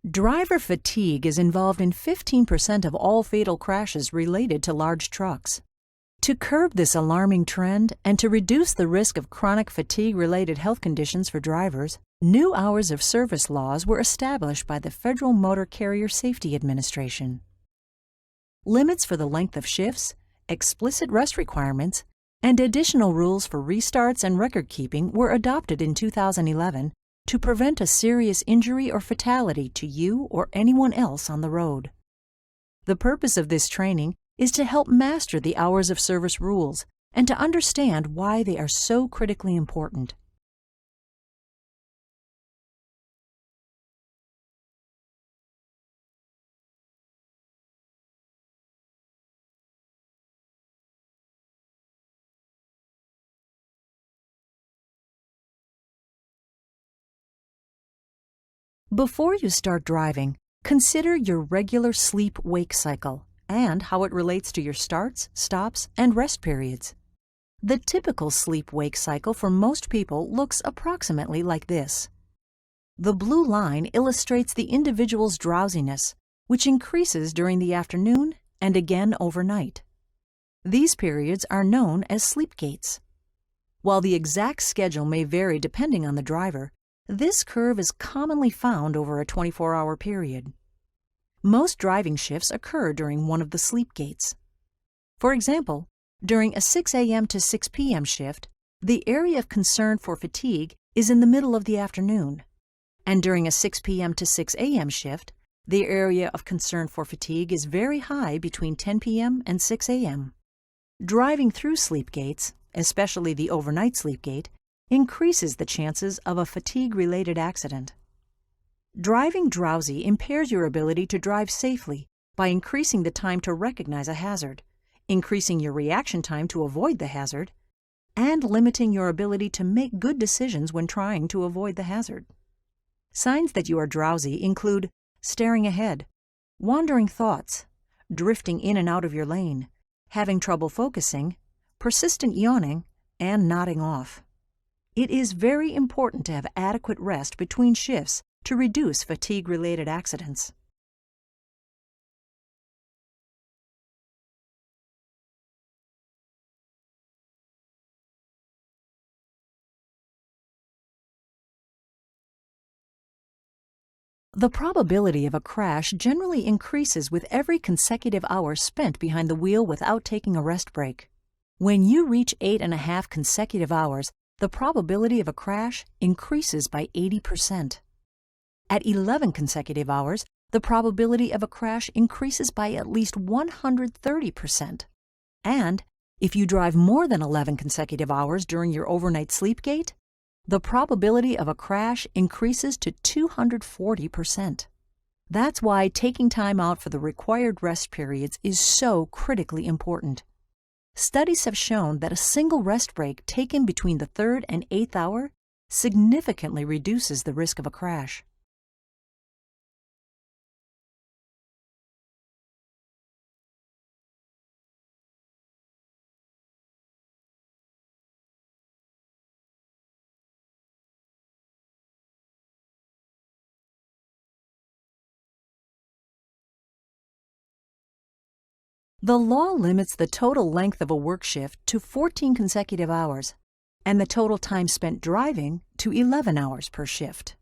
Driver fatigue is involved in 15% of all fatal crashes related to large trucks. To curb this alarming trend and to reduce the risk of chronic fatigue-related health conditions for drivers, new hours of service laws were established by the Federal Motor Carrier Safety Administration. Limits for the length of shifts, explicit rest requirements, and additional rules for restarts and record keeping were adopted in 2011 to prevent a serious injury or fatality to you or anyone else on the road. The purpose of this training is to help master the hours of service rules and to understand why they are so critically important. Before you start driving, consider your regular sleep-wake cycle and how it relates to your starts, stops, and rest periods. The typical sleep-wake cycle for most people looks approximately like this. The blue line illustrates the individual's drowsiness, which increases during the afternoon and again overnight. These periods are known as sleep gates. While the exact schedule may vary depending on the driver, this curve is commonly found over a 24-hour period. Most driving shifts occur during one of the sleep gates. For example, during a 6 a.m. to 6 p.m. shift, the area of concern for fatigue is in the middle of the afternoon, and during a 6 p.m. to 6 a.m. shift, the area of concern for fatigue is very high between 10 p.m. and 6 a.m. Driving through sleep gates, especially the overnight sleep gate, increases the chances of a fatigue-related accident. Driving drowsy impairs your ability to drive safely by increasing the time to recognize a hazard, increasing your reaction time to avoid the hazard, and limiting your ability to make good decisions when trying to avoid the hazard. Signs that you are drowsy include staring ahead, wandering thoughts, drifting in and out of your lane, having trouble focusing, persistent yawning, and nodding off. It is very important to have adequate rest between shifts to reduce fatigue-related accidents. The probability of a crash generally increases with every consecutive hour spent behind the wheel without taking a rest break. When you reach 8.5 consecutive hours, the probability of a crash increases by 80%. At 11 consecutive hours, the probability of a crash increases by at least 130%. And if you drive more than 11 consecutive hours during your overnight sleep gate, the probability of a crash increases to 240%. That's why taking time out for the required rest periods is so critically important. Studies have shown that a single rest break taken between the 3rd and 8th hour significantly reduces the risk of a crash. The law limits the total length of a work shift to 14 consecutive hours, and the total time spent driving to 11 hours per shift.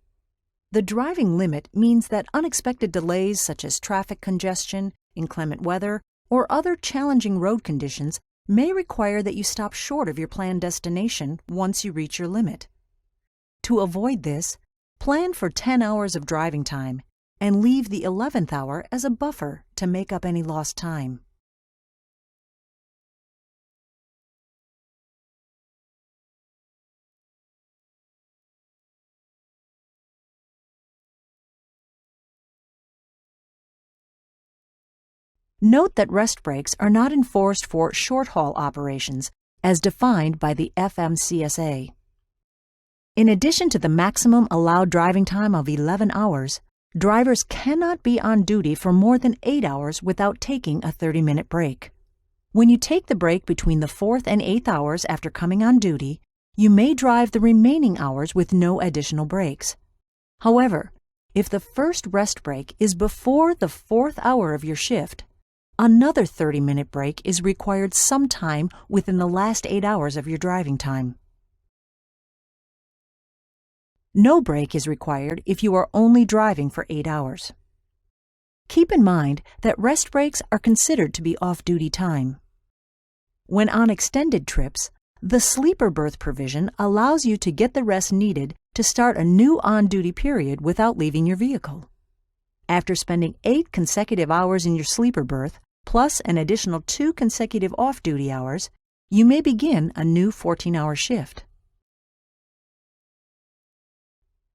The driving limit means that unexpected delays such as traffic congestion, inclement weather, or other challenging road conditions may require that you stop short of your planned destination once you reach your limit. To avoid this, plan for 10 hours of driving time and leave the 11th hour as a buffer to make up any lost time. Note that rest breaks are not enforced for short-haul operations as defined by the FMCSA. In addition to the maximum allowed driving time of 11 hours, drivers cannot be on duty for more than 8 hours without taking a 30-minute break. When you take the break between the 4th and 8th hours after coming on duty, you may drive the remaining hours with no additional breaks. However, If the first rest break is before the 4th hour of your shift, another 30-minute break is required sometime within the last 8 hours of your driving time. No break is required if you are only driving for 8 hours. Keep in mind that rest breaks are considered to be off-duty time. When on extended trips, the sleeper berth provision allows you to get the rest needed to start a new on-duty period without leaving your vehicle. After spending 8 consecutive hours in your sleeper berth, plus an additional 2 consecutive off-duty hours, you may begin a new 14-hour shift.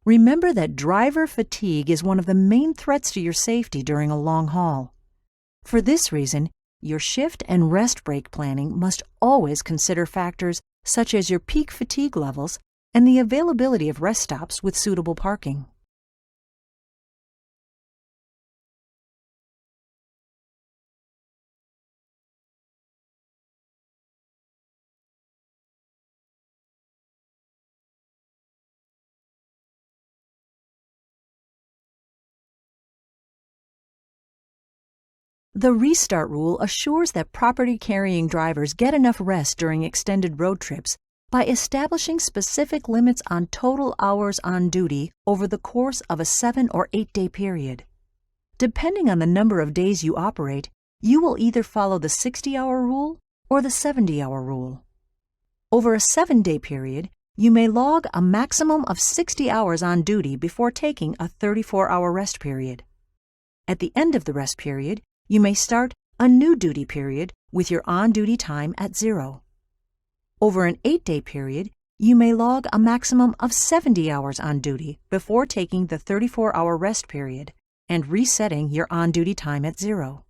Remember that driver fatigue is one of the main threats to your safety during a long haul. For this reason, your shift and rest break planning must always consider factors such as your peak fatigue levels and the availability of rest stops with suitable parking. The restart rule assures that property-carrying drivers get enough rest during extended road trips by establishing specific limits on total hours on duty over the course of a 7- or 8-day period. Depending on the number of days you operate, you will either follow the 60-hour rule or the 70-hour rule. Over a 7-day period, you may log a maximum of 60 hours on duty before taking a 34-hour rest period. At the end of the rest period, you may start a new duty period with your on-duty time at 0. Over an 8-day period, you may log a maximum of 70 hours on duty before taking the 34-hour rest period and resetting your on-duty time at 0.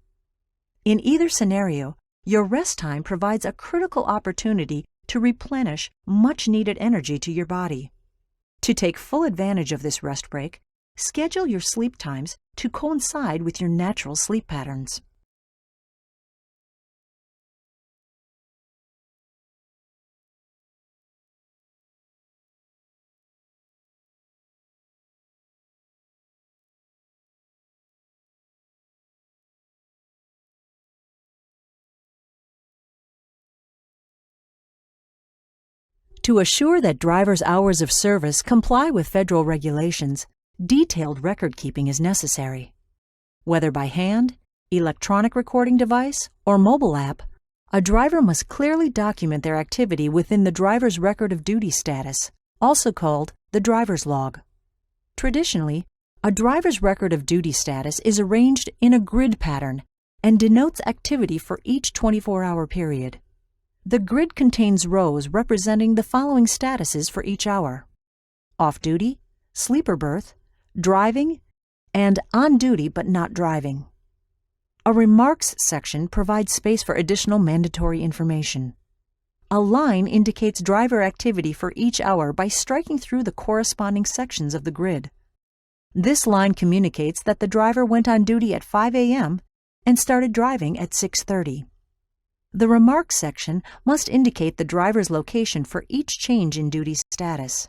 In either scenario, your rest time provides a critical opportunity to replenish much-needed energy to your body. To take full advantage of this rest break, schedule your sleep times to coincide with your natural sleep patterns. To assure that drivers' hours of service comply with federal regulations, detailed record keeping is necessary. Whether by hand, electronic recording device, or mobile app, a driver must clearly document their activity within the driver's record of duty status, also called the driver's log. Traditionally, a driver's record of duty status is arranged in a grid pattern and denotes activity for each 24-hour period. The grid contains rows representing the following statuses for each hour: off-duty, sleeper berth, driving, and on-duty but not driving. A remarks section provides space for additional mandatory information. A line indicates driver activity for each hour by striking through the corresponding sections of the grid. This line communicates that the driver went on duty at 5 a.m. and started driving at 6:30. The remarks section must indicate the driver's location for each change in duty status.